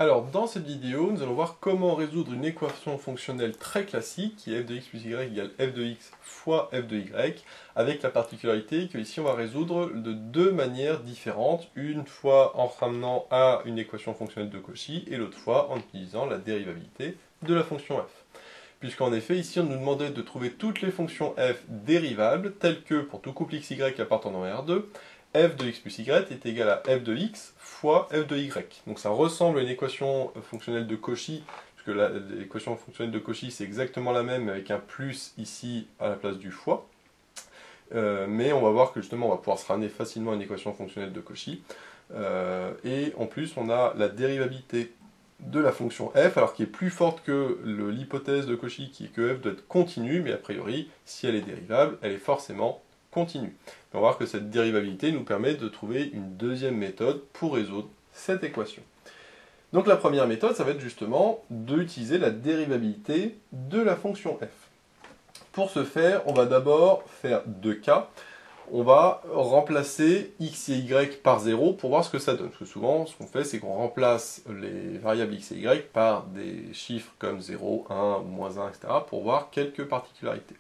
Alors, dans cette vidéo, nous allons voir comment résoudre une équation fonctionnelle très classique qui est f de x plus y égale f de x fois f de y, avec la particularité que ici on va résoudre de deux manières différentes, une fois en ramenant à une équation fonctionnelle de Cauchy et l'autre fois en utilisant la dérivabilité de la fonction f. Puisqu'en effet, ici on nous demandait de trouver toutes les fonctions f dérivables, telles que, pour tout couple xy appartenant à R2, f de x plus y est égal à f de x fois f de y. Donc ça ressemble à une équation fonctionnelle de Cauchy, puisque l'équation fonctionnelle de Cauchy c'est exactement la même avec un plus ici à la place du fois. Mais on va voir que justement on va pouvoir se ramener facilement à une équation fonctionnelle de Cauchy. Et en plus on a la dérivabilité de la fonction f, alors qui est plus forte que l'hypothèse de Cauchy qui est que f doit être continue, mais a priori, si elle est dérivable, elle est forcément continue. On va voir que cette dérivabilité nous permet de trouver une deuxième méthode pour résoudre cette équation. Donc la première méthode, ça va être justement d'utiliser la dérivabilité de la fonction f. Pour ce faire, on va d'abord faire deux cas. On va remplacer x et y par 0 pour voir ce que ça donne. Parce que souvent, ce qu'on fait, c'est qu'on remplace les variables x et y par des chiffres comme 0, 1 ou moins 1, etc. pour voir quelques particularités.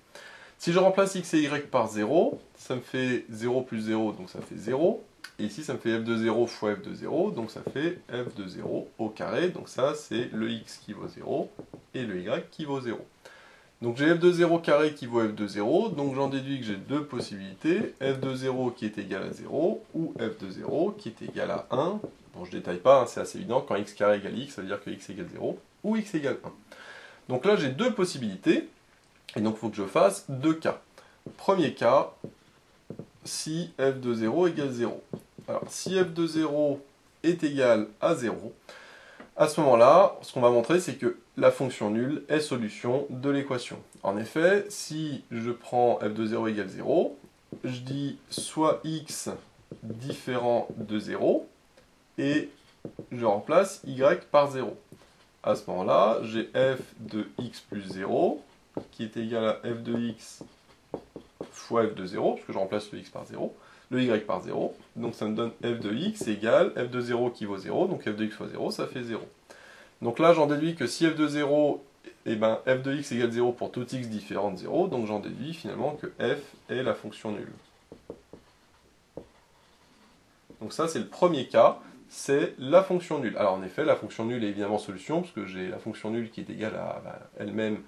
Si je remplace x et y par 0, ça me fait 0 plus 0, donc ça fait 0. Et ici, ça me fait f de 0 fois f de 0, donc ça fait f de 0 au carré. Donc ça, c'est le x qui vaut 0 et le y qui vaut 0. Donc j'ai f de 0 carré qui vaut f de 0, donc j'en déduis que j'ai deux possibilités, f de 0 qui est égal à 0, ou f de 0 qui est égal à 1. Bon, je détaille pas, hein, c'est assez évident, quand x carré égale x, ça veut dire que x égale 0, ou x égale 1. Donc là j'ai deux possibilités, et donc il faut que je fasse deux cas. Premier cas, si f de 0 égale 0. Alors si f de 0 est égal à 0, à ce moment-là, ce qu'on va montrer, c'est que la fonction nulle est solution de l'équation. En effet, si je prends f de 0 égale 0, je dis soit x différent de 0, et je remplace y par 0. À ce moment-là, j'ai f de x plus 0, qui est égal à f de x fois f de 0, parce que je remplace le x par 0, le y par 0, donc ça me donne f de x égale f de 0 qui vaut 0, donc f de x fois 0, ça fait 0. Donc là, j'en déduis que si f de 0, eh ben, f de x égale 0 pour tout x différent de 0, donc j'en déduis finalement que f est la fonction nulle. Donc ça, c'est le premier cas, c'est la fonction nulle. Alors en effet, la fonction nulle est évidemment solution, parce que j'ai la fonction nulle qui est égale à elle-même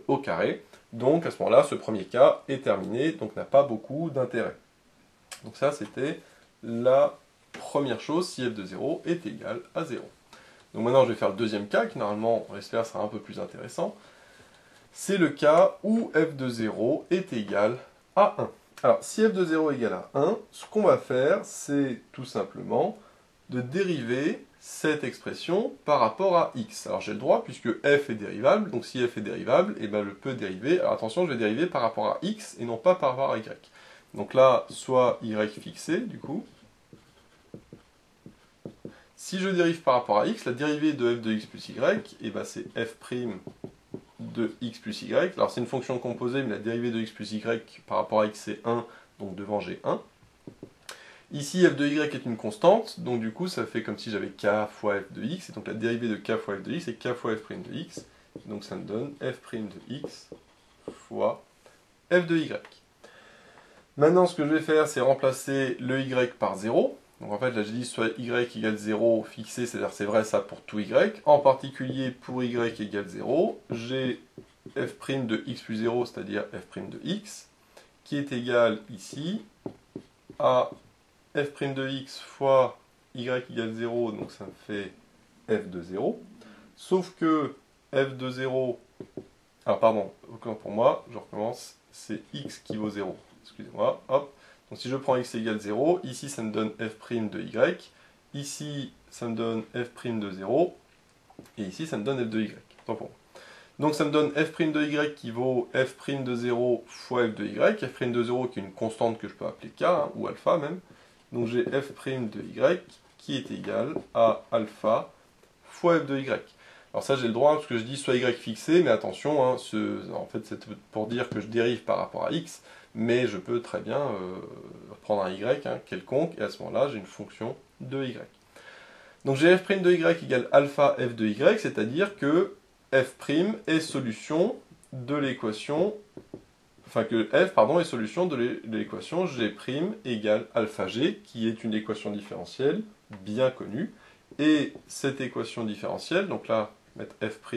au carré. Donc à ce moment-là, ce premier cas est terminé, donc n'a pas beaucoup d'intérêt. Donc ça, c'était la première chose, si f de 0 est égal à 0. Donc maintenant, je vais faire le deuxième cas, qui normalement, on l'espère, sera un peu plus intéressant. C'est le cas où f de 0 est égal à 1. Alors, si f de 0 est égal à 1, ce qu'on va faire, c'est tout simplement de dériver cette expression par rapport à x. Alors j'ai le droit, puisque f est dérivable, donc si f est dérivable, eh ben, je peux dériver. Alors attention, je vais dériver par rapport à x et non pas par rapport à y. Donc là, soit y fixé, du coup. Si je dérive par rapport à x, la dérivée de f de x plus y, eh ben c'est f' de x plus y. Alors c'est une fonction composée, mais la dérivée de x plus y par rapport à x c'est 1, donc devant j'ai 1. Ici f de y est une constante, donc du coup ça fait comme si j'avais k fois f de x, et donc la dérivée de k fois f de x est k fois f' de x, donc ça me donne f' de x fois f de y. Maintenant ce que je vais faire, c'est remplacer le y par 0. Donc en fait, là, je dis soit y égale 0 fixé, c'est-à-dire c'est vrai ça pour tout y. En particulier, pour y égale 0, j'ai f' de x plus 0, c'est-à-dire f' de x, qui est égal ici à f' de x fois y égale 0, donc ça me fait f de 0. Sauf que f de 0, alors pardon, pour moi, je recommence, c'est x qui vaut 0. Excusez-moi, hop. Donc si je prends x égale 0, ici ça me donne f' de y, ici ça me donne f' de 0, et ici ça me donne f de y. Donc ça me donne f' de y qui vaut f' de 0 fois f de y, f' de 0 qui est une constante que je peux appeler k, hein, ou alpha même. Donc j'ai f' de y qui est égal à alpha fois f de y. Alors ça j'ai le droit, parce que je dis soit y fixé, mais attention, hein, en fait c'est pour dire que je dérive par rapport à x, mais je peux très bien prendre un y quelconque, et à ce moment-là, j'ai une fonction de y. Donc j'ai f' de y égale alpha f de y, c'est-à-dire que f' est solution de l'équation, enfin que f, pardon, est solution de l'équation g' égale alpha g, qui est une équation différentielle bien connue. Et cette équation différentielle, donc là, mettre f'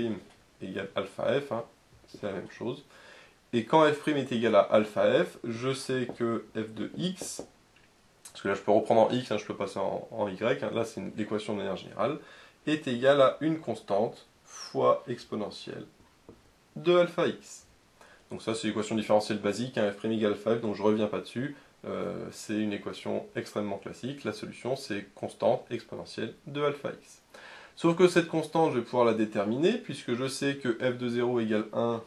égale alpha f, hein, c'est la même chose. Et quand f' est égal à alpha f, je sais que f de x, parce que là je peux reprendre en x, hein, je peux passer en y, hein, là c'est l'équation de manière générale, est égal à une constante fois exponentielle de alpha x. Donc ça c'est l'équation différentielle basique, hein, f' égale alpha f, donc je ne reviens pas dessus. C'est une équation extrêmement classique. La solution c'est constante exponentielle de alpha x. Sauf que cette constante, je vais pouvoir la déterminer, puisque je sais que f de 0 égale 1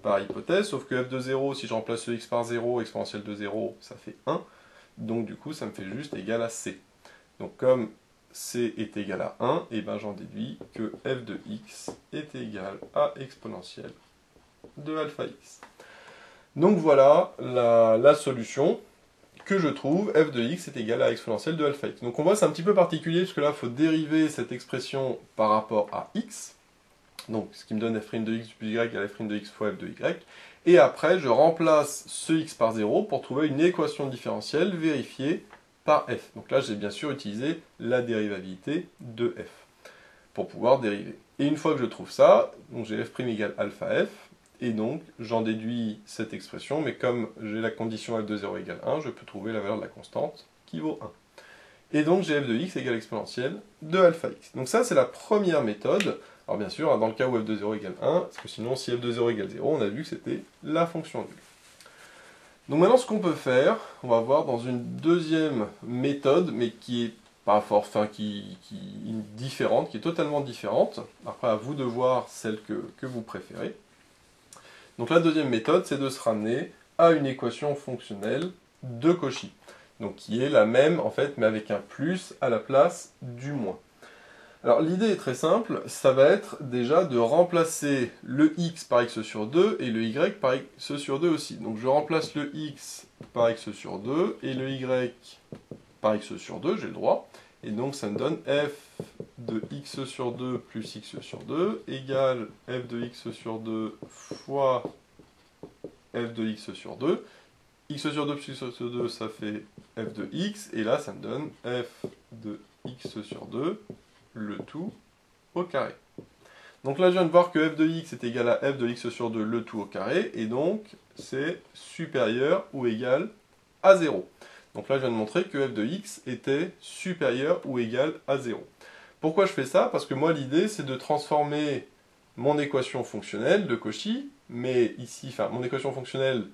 par hypothèse, sauf que f de 0, si je remplace le x par 0, exponentielle de 0, ça fait 1. Donc du coup, ça me fait juste égal à c. Donc comme c est égal à 1, et ben j'en déduis que f de x est égal à exponentielle de alpha x. Donc voilà la solution que je trouve, f de x est égal à exponentielle de alpha x. Donc on voit c'est un petit peu particulier, parce que là, il faut dériver cette expression par rapport à x. Donc ce qui me donne f' de x plus y égale f' de x fois f de y. Et après, je remplace ce x par 0 pour trouver une équation différentielle vérifiée par f. Donc là, j'ai bien sûr utilisé la dérivabilité de f pour pouvoir dériver. Et une fois que je trouve ça, j'ai f' égale alpha f, et donc j'en déduis cette expression, mais comme j'ai la condition f de 0 égale 1, je peux trouver la valeur de la constante qui vaut 1. Et donc j'ai f de x égale exponentielle de alpha x. Donc ça, c'est la première méthode. Alors bien sûr, dans le cas où f de 0 égale 1, parce que sinon, si f de 0 égale 0, on a vu que c'était la fonction nulle. Donc maintenant, ce qu'on peut faire, on va voir dans une deuxième méthode, mais qui est pas fort, enfin, qui est différente, qui est totalement différente. Après, à vous de voir celle que vous préférez. Donc la deuxième méthode, c'est de se ramener à une équation fonctionnelle de Cauchy. Donc qui est la même, en fait, mais avec un plus à la place du moins. Alors l'idée est très simple, ça va être déjà de remplacer le x par x sur 2 et le y par x sur 2 aussi. Donc je remplace le x par x sur 2 et le y par x sur 2, j'ai le droit. Et donc ça me donne f de x sur 2 plus x sur 2 égale f de x sur 2 fois f de x sur 2. X sur 2 plus x sur 2, ça fait f de x. Et là, ça me donne f de x sur 2, le tout au carré. Donc là, je viens de voir que f de x est égal à f de x sur 2, le tout au carré. Et donc, c'est supérieur ou égal à 0. Donc là, je viens de montrer que f de x était supérieur ou égal à 0. Pourquoi je fais ça? Parce que moi, l'idée, c'est de transformer mon équation fonctionnelle de Cauchy, mais ici, enfin, mon équation fonctionnelle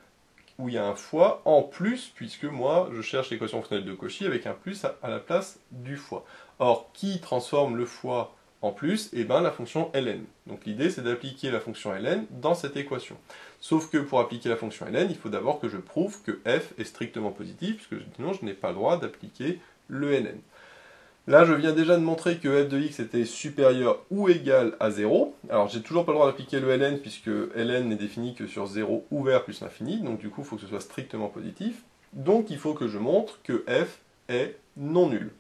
où il y a un fois en plus, puisque moi, je cherche l'équation fonctionnelle de Cauchy avec un plus à la place du fois. Or, qui transforme le fois en plus? Eh bien, la fonction ln. Donc l'idée, c'est d'appliquer la fonction ln dans cette équation. Sauf que pour appliquer la fonction ln, il faut d'abord que je prouve que f est strictement positif, puisque sinon, je n'ai pas le droit d'appliquer le ln. Là, je viens déjà de montrer que f de x était supérieur ou égal à 0. Alors, j'ai toujours pas le droit d'appliquer le ln, puisque ln n'est défini que sur 0 ouvert plus l'infini, donc du coup, il faut que ce soit strictement positif. Donc, il faut que je montre que f est non nul.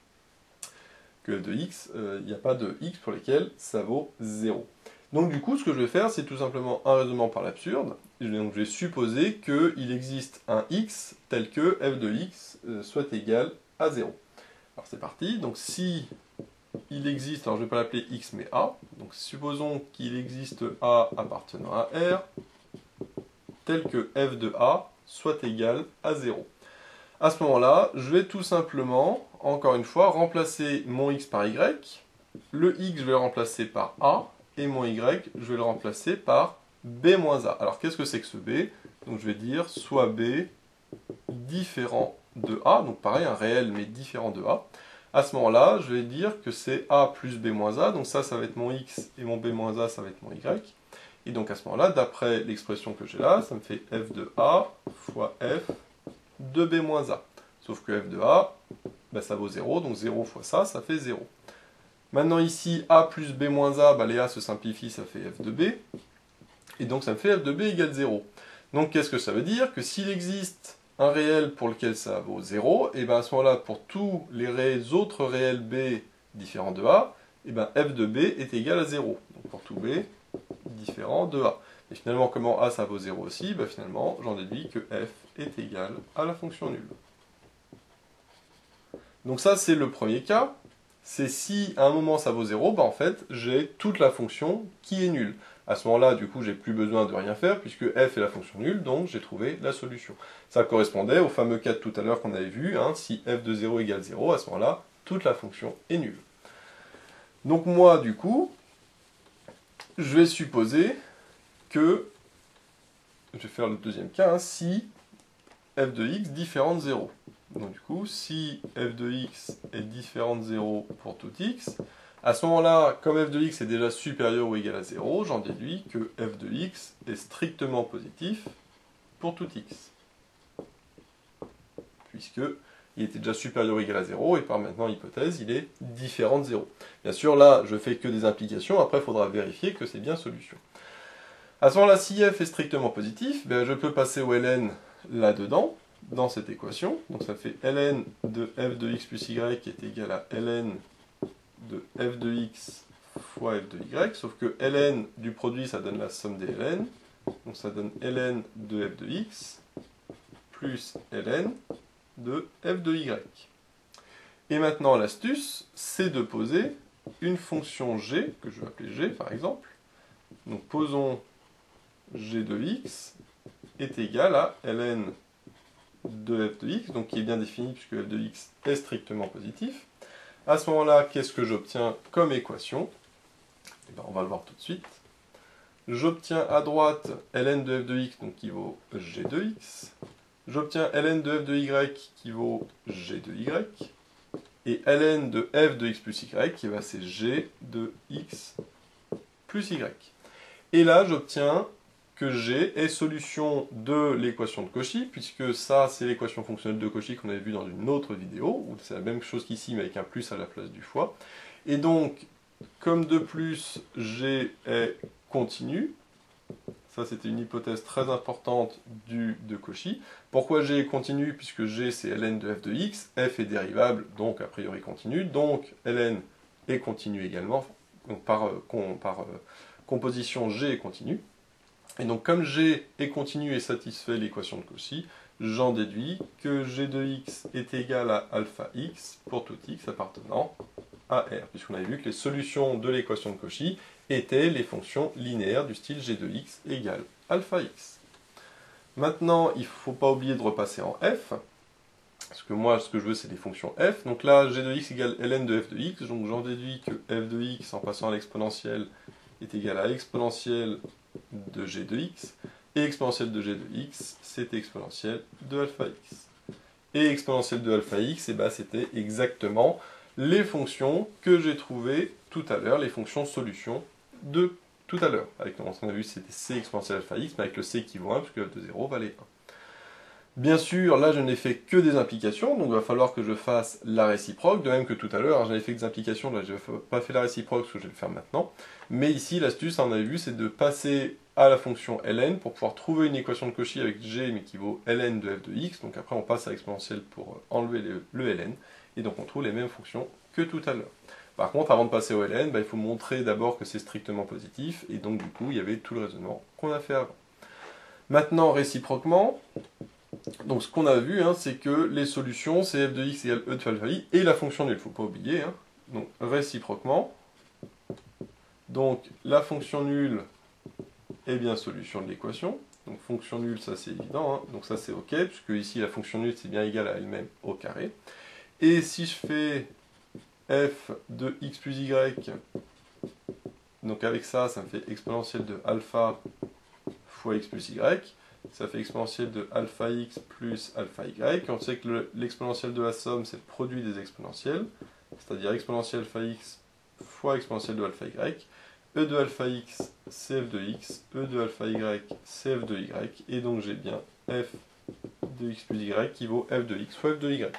Que f de x, il n'y a pas de x pour lesquels ça vaut 0. Donc, du coup, ce que je vais faire, c'est tout simplement un raisonnement par l'absurde. Donc, je vais supposer qu'il existe un x tel que f de x soit égal à 0. Alors c'est parti, donc si il existe, alors je ne vais pas l'appeler x mais a, donc supposons qu'il existe a appartenant à R, tel que f de a soit égal à 0. À ce moment-là, je vais tout simplement, encore une fois, remplacer mon x par y, le x je vais le remplacer par a, et mon y je vais le remplacer par b moins a. Alors qu'est-ce que c'est que ce b? Donc je vais dire soit b différent de a, donc pareil, un réel mais différent de a. À ce moment-là, je vais dire que c'est a plus b moins a, donc ça va être mon x, et mon b moins a, ça va être mon y. Et donc à ce moment-là, d'après l'expression que j'ai là, ça me fait f de a fois f de b moins a. Sauf que f de a, ben, ça vaut 0, donc 0 fois ça fait 0. Maintenant ici, a plus b moins a, les a se simplifient, ça fait f de b. Et donc ça me fait f de b égale 0. Donc qu'est-ce que ça veut dire? Que s'il existe un réel pour lequel ça vaut 0, et bien à ce moment-là, pour tous les autres réels b différent de A, et bien f de B est égal à 0. Donc pour tout B, différent de A. Et finalement, comment A ça vaut 0 aussi, ben finalement, j'en déduis que f est égal à la fonction nulle. Donc ça, c'est le premier cas. C'est si à un moment ça vaut 0, ben en fait, j'ai toute la fonction qui est nulle. À ce moment-là, du coup, j'ai plus besoin de rien faire puisque f est la fonction nulle, donc j'ai trouvé la solution. Ça correspondait au fameux cas de tout à l'heure qu'on avait vu, hein, si f de 0 égale 0, à ce moment-là, toute la fonction est nulle. Donc moi, du coup, je vais supposer que, je vais faire le deuxième cas, hein, si f de x différent de 0. Donc du coup, si f de x est différent de 0 pour tout x, à ce moment-là, comme f de x est déjà supérieur ou égal à 0, j'en déduis que f de x est strictement positif pour tout x. Puisque il était déjà supérieur ou égal à 0, et par maintenant hypothèse, il est différent de 0. Bien sûr, là, je fais que des implications, après il faudra vérifier que c'est bien solution. À ce moment-là, si f est strictement positif, ben, je peux passer au ln là-dedans, dans cette équation. Donc ça fait ln de f de x plus y est égal à ln de f de x fois f de y, sauf que ln du produit, ça donne la somme des ln, donc ça donne ln de f de x plus ln de f de y. Et maintenant, l'astuce, c'est de poser une fonction g, que je vais appeler g par exemple. Donc posons g de x est égal à ln de f de x, donc qui est bien défini puisque f de x est strictement positif. À ce moment-là, qu'est-ce que j'obtiens comme équation? Eh bien, on va le voir tout de suite. J'obtiens à droite ln de f de x, donc qui vaut g de x. J'obtiens ln de f de y qui vaut g de y. Et ln de f de x plus y, c'est g de x plus y. Et là, j'obtiens que g est solution de l'équation de Cauchy, puisque ça, c'est l'équation fonctionnelle de Cauchy qu'on avait vue dans une autre vidéo, où c'est la même chose qu'ici, mais avec un plus à la place du fois. Et donc, comme de plus, g est continu, ça c'était une hypothèse très importante de Cauchy. Pourquoi g est continu? Puisque g c'est ln de f de x, f est dérivable, donc a priori continu, donc ln est continu également, donc par composition g est continu. Et donc comme g est continu et satisfait l'équation de Cauchy, j'en déduis que g de x est égal à alpha x pour tout x appartenant à R, puisqu'on avait vu que les solutions de l'équation de Cauchy étaient les fonctions linéaires du style g de x égale alpha x. Maintenant, il ne faut pas oublier de repasser en f, parce que moi, ce que je veux, c'est des fonctions f. Donc là, g de x égale ln de f de x, donc j'en déduis que f de x, en passant à l'exponentielle, est égal à exponentielle de g de x, et exponentielle de g de x, c'est exponentielle de alpha x. Et exponentielle de alpha x, c'était exactement les fonctions que j'ai trouvées tout à l'heure, les fonctions solutions de tout à l'heure. Avec on a vu c'était c exponentielle alpha x, mais avec le c qui vaut 1, puisque f de 0 valait 1. Bien sûr, là je n'ai fait que des implications, donc il va falloir que je fasse la réciproque, de même que tout à l'heure, j'avais fait des implications, là je n'ai pas fait la réciproque, parce que je vais le faire maintenant. Mais ici, l'astuce, on avait vu, c'est de passer à la fonction ln pour pouvoir trouver une équation de Cauchy avec g, mais qui vaut ln de f de x, donc après on passe à l'exponentielle pour enlever le ln, et donc on trouve les mêmes fonctions que tout à l'heure. Par contre, avant de passer au ln, il faut montrer d'abord que c'est strictement positif, et donc du coup, il y avait tout le raisonnement qu'on a fait avant. Maintenant, réciproquement, donc ce qu'on a vu, c'est que les solutions, c'est f de x égale e de alpha i, et la fonction nulle, il ne faut pas oublier. Donc réciproquement, donc la fonction nulle est bien solution de l'équation. Donc fonction nulle, ça c'est évident, donc ça c'est ok, puisque ici la fonction nulle c'est bien égal à elle-même au carré. Et si je fais f de x plus y, donc avec ça, ça me fait exponentielle de alpha fois x plus y, ça fait exponentielle de alpha x plus alpha y. On sait que l'exponentielle de la somme, c'est le produit des exponentielles, c'est-à-dire exponentielle alpha x fois exponentielle de alpha y. E de alpha x, c'est f de x, E de alpha y, c'est f de y, et donc j'ai bien f de x plus y qui vaut f de x fois f de y.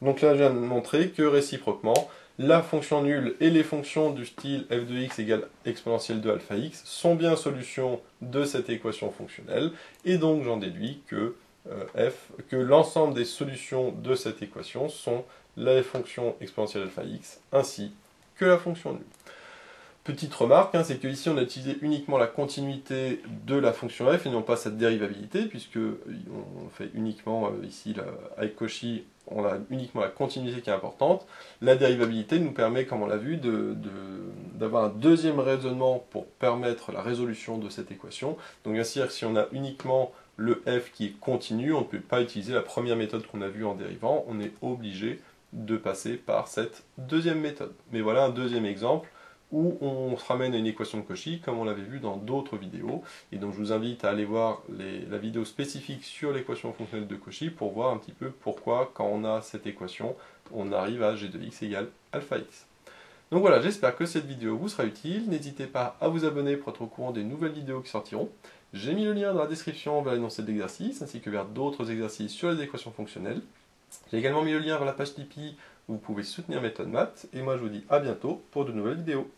Donc là, je viens de montrer que réciproquement, la fonction nulle et les fonctions du style f de x égale exponentielle de alpha x sont bien solutions de cette équation fonctionnelle, et donc j'en déduis que, que l'ensemble des solutions de cette équation sont la fonction exponentielle alpha x ainsi que la fonction nue. Petite remarque, hein, c'est que ici on a utilisé uniquement la continuité de la fonction f et non pas sa dérivabilité, puisque on fait uniquement ici avec Cauchy, on a uniquement la continuité qui est importante. La dérivabilité nous permet, comme on l'a vu, d'avoir un deuxième raisonnement pour permettre la résolution de cette équation. Donc bien sûr, si on a uniquement le f qui est continu, on ne peut pas utiliser la première méthode qu'on a vue en dérivant, on est obligé de passer par cette deuxième méthode. Mais voilà un deuxième exemple où on se ramène à une équation de Cauchy, comme on l'avait vu dans d'autres vidéos. Et donc je vous invite à aller voir la vidéo spécifique sur l'équation fonctionnelle de Cauchy pour voir un petit peu pourquoi, quand on a cette équation, on arrive à g de x égale alpha x. Donc voilà, j'espère que cette vidéo vous sera utile. N'hésitez pas à vous abonner pour être au courant des nouvelles vidéos qui sortiront. J'ai mis le lien dans la description vers l'énoncé de l'exercice, ainsi que vers d'autres exercices sur les équations fonctionnelles. J'ai également mis le lien vers la page Tipeee où vous pouvez soutenir Méthode Maths. Et moi je vous dis à bientôt pour de nouvelles vidéos.